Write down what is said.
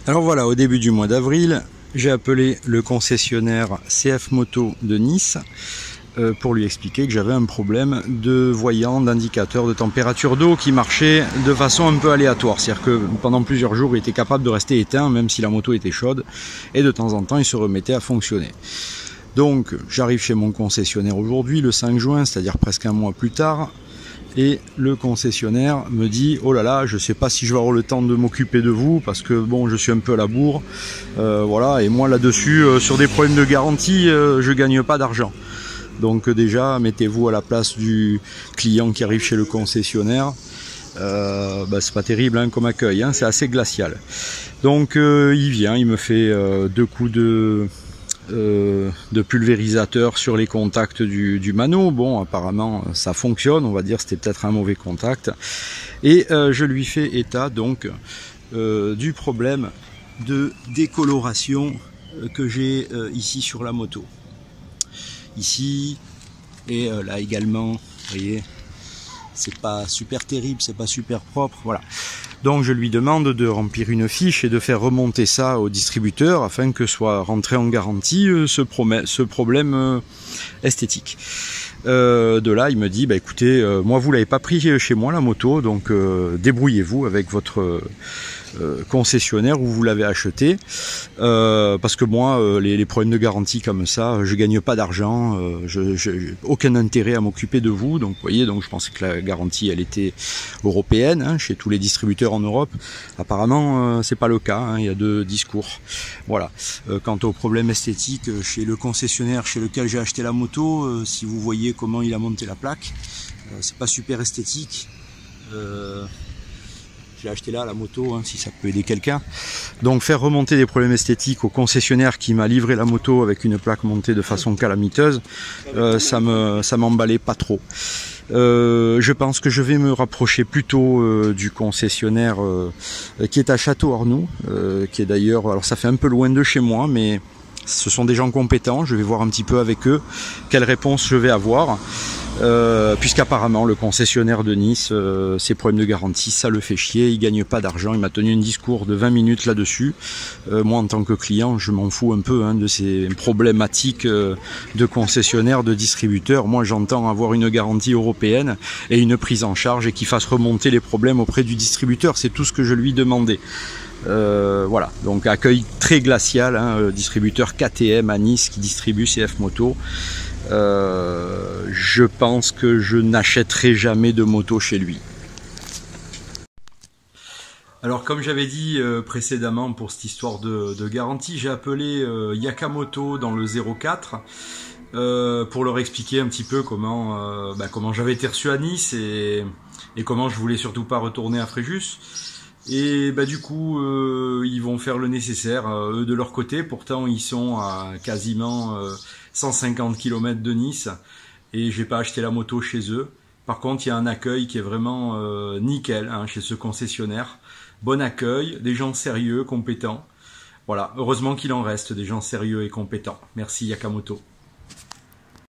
Alors voilà, au début du mois d'avril, j'ai appelé le concessionnaire CF Moto de Nice pour lui expliquer que j'avais un problème de voyant, d'indicateur de température d'eau qui marchait de façon un peu aléatoire. C'est-à-dire que pendant plusieurs jours, il était capable de rester éteint même si la moto était chaude et de temps en temps, il se remettait à fonctionner. Donc j'arrive chez mon concessionnaire aujourd'hui, le 5 juin, c'est-à-dire presque un mois plus tard. Et le concessionnaire me dit: oh là là, je sais pas si je vais avoir le temps de m'occuper de vous parce que bon, je suis un peu à la bourre, voilà. Et moi là-dessus, sur des problèmes de garantie, je gagne pas d'argent. Donc déjà, mettez-vous à la place du client qui arrive chez le concessionnaire. C'est pas terrible hein, comme accueil, hein, c'est assez glacial. Donc il vient, il me fait 2 coups de pulvérisateur sur les contacts du mano. Bon, apparemment ça fonctionne, on va dire c'était peut-être un mauvais contact. Et je lui fais état donc du problème de décoloration que j'ai ici sur la moto. Ici et là également, vous voyez, c'est pas super terrible, c'est pas super propre, voilà. Donc je lui demande de remplir une fiche et de faire remonter ça au distributeur afin que soit rentré en garantie ce problème esthétique. De là, il me dit: bah écoutez, moi vous l'avez pas pris chez moi la moto, donc débrouillez-vous avec votre concessionnaire où vous l'avez acheté, parce que moi les problèmes de garantie comme ça, je gagne pas d'argent, j'ai aucun intérêt à m'occuper de vous. Donc vous voyez, donc je pensais que la garantie elle était européenne hein, chez tous les distributeurs en Europe. Apparemment c'est pas le cas, hein, il y a 2 discours. Voilà. Quant au problème esthétique chez le concessionnaire chez lequel j'ai acheté la moto, si vous voyez comment il a monté la plaque, c'est pas super esthétique. J'ai acheté là la moto, hein, si ça peut aider quelqu'un. Donc faire remonter des problèmes esthétiques au concessionnaire qui m'a livré la moto avec une plaque montée de façon calamiteuse, ça m'emballait pas trop. Je pense que je vais me rapprocher plutôt du concessionnaire qui est à Château-Arnoux, qui est d'ailleurs, alors ça fait un peu loin de chez moi, mais ce sont des gens compétents. Je vais voir un petit peu avec eux quelle réponse je vais avoir. Puisqu'apparemment le concessionnaire de Nice, ses problèmes de garantie, ça le fait chier, il gagne pas d'argent. Il m'a tenu un discours de 20 minutes là-dessus. Moi en tant que client, je m'en fous un peu hein, de ces problématiques de concessionnaire, de distributeur. Moi j'entends avoir une garantie européenne et une prise en charge et qu'il fasse remonter les problèmes auprès du distributeur. C'est tout ce que je lui demandais. Voilà, donc accueil très glacial, hein, distributeur KTM à Nice qui distribue CF Moto. Je pense que je n'achèterai jamais de moto chez lui. Alors comme j'avais dit précédemment pour cette histoire de garantie, j'ai appelé Yakamoto dans le 04 pour leur expliquer un petit peu comment j'avais été reçu à Nice et comment je voulais surtout pas retourner à Fréjus. Et du coup ils vont faire le nécessaire eux de leur côté. Pourtant ils sont à quasiment 150 km de Nice et j'ai pas acheté la moto chez eux. Par contre il y a un accueil qui est vraiment nickel hein, chez ce concessionnaire. Bon accueil, des gens sérieux, compétents. Voilà, heureusement qu'il en reste des gens sérieux et compétents. Merci Yakamoto.